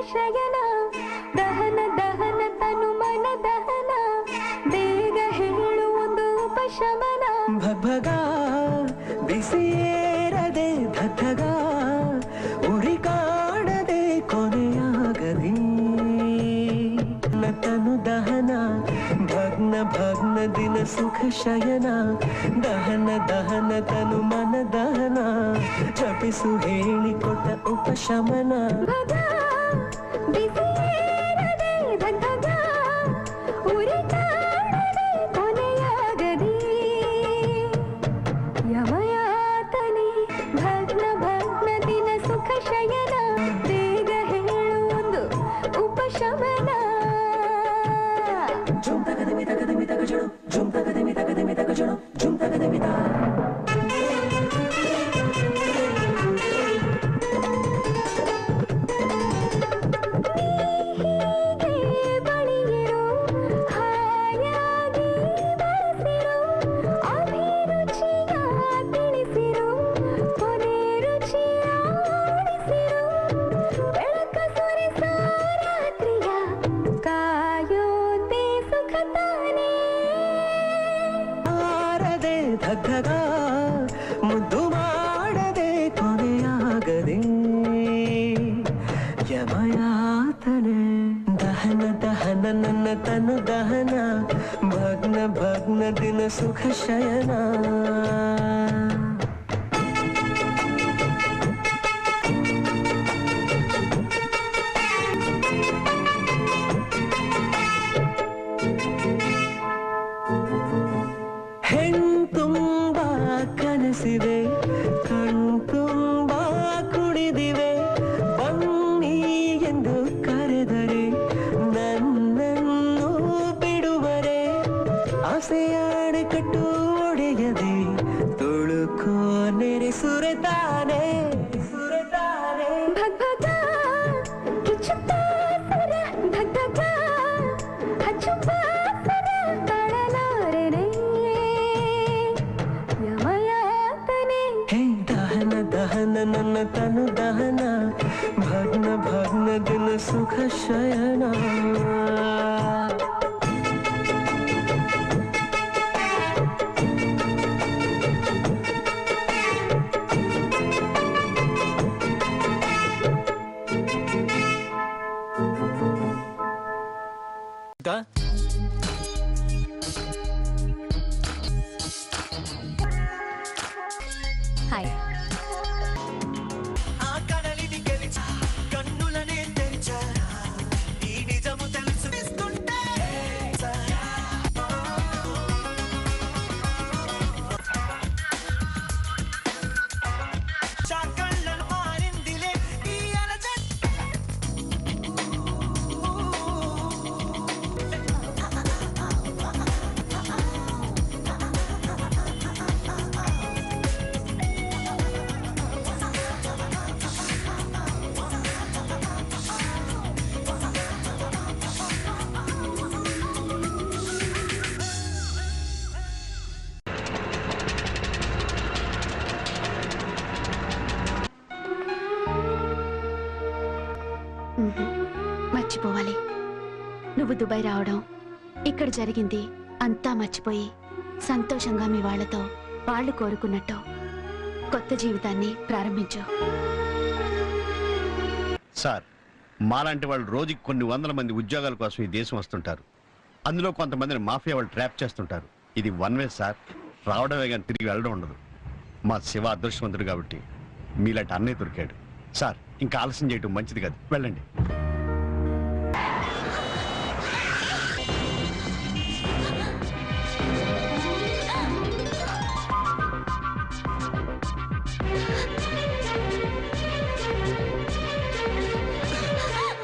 ಶಯನ ದಹನ ದಹನ ತನು ಮನ ದಹನ ಬೇಗ ಹೇಳು ಒಂದು ಉಪಶಮನ ಭಗ ಬಿಸಿಯೇರದೆ ಧಗ ಉರಿ ಕಾಣದೆ ಕೊನೆಯಾಗದೆ ತನು ದಹನ ಭಗ್ನ ಭಗ್ನ ದಿನ ಸುಖ ಶಯನ ದಹನ ದಹನ ತನು ಮನ ದಹನ ಜಪಿಸು ಹೇಳಿಕೊಟ್ಟ ಉಪಶಮನ ಭಗ ಬಿಸಿಯೇರದೆ ಧಗ ಉರಿ ಕಾಣದೆ ಕೊನೆಯಾಗದೆ ಯಮಯಾತನೆ ಭಗ್ನ ಭಗ್ನ ದಿನ ಸುಖ ಶಯನ ಬೇಗ ಹೇಳು ಒಂದು ಉಪಶಮನ Jum takademi takajunu, jum takademi takajunu, jum takademi ta. ಧಗ ಮುದ್ದು ಮಾಡದೆ ಕೊನೆಯಾಗದೆ ಯಮಯಾತನೆ ದಹನ ದಹನ ನನ್ನ ತನು ದಹನ ಭಗ್ನ ಭಗ್ನ ದಿನ ಸುಖ ಶಯನ ಹೆಣ್ತುಂಬಾ ಕನಸಿವೆ ಕಣ್ತುಂಬಾ ಕುಣಿದಿವೆ ಬನ್ನಿ ಎಂದು ಕರೆದರೆ ನನ್ನನ್ನು ಬಿಡುವರೆ ಆಸೆಯಾಡೆ ಕಟ್ಟು ಒಡೆಯದೆ ತುಳುಕೋ ನೆರೆ ಸುರೆತಾನೆ ಸುರೆತಾನೆ ಭಗ ಕಿಚ್ಚುತ್ತ ಸರ ಭಗ ಹಚ್ಚುತ್ತ ಸರ ತಾಳಲಾರೆನೆ ಯಮಯಾತನೆ ಹೇ ದಹನ ದಹನ ನನ್ನ ತನು ದಹನ ಭಗ್ನ ಭಗ್ನ ದಿನ ಸುಖ ಶಯನ హాయ్ మర్చిపోవాలి నువ్వు దుబాయ్ రావడం ఇక్కడ జరిగింది అంతా మర్చిపోయి సంతోషంగా మీ వాళ్ళతో వాళ్ళు కోరుకున్నట్టు కొత్త జీవితాన్ని ప్రారంభించు. సార్ మాలాంటి వాళ్ళు రోజుకి కొన్ని వందల మంది ఉద్యోగాల కోసం ఈ దేశం వస్తుంటారు. అందులో కొంతమందిని మాఫియా వాళ్ళు ట్రాప్ చేస్తుంటారు. ఇది వన్ వే సార్. రావడమే కానీ తిరిగి వెళ్ళడం ఉండదు. మా శివ అదృష్టవంతుడు కాబట్టి మీలాంటి అన్నయ్య దొరికాడు సార్. ఇంకా ఆలస్యం చేయడం మంచిది కాదు. వెళ్ళండి.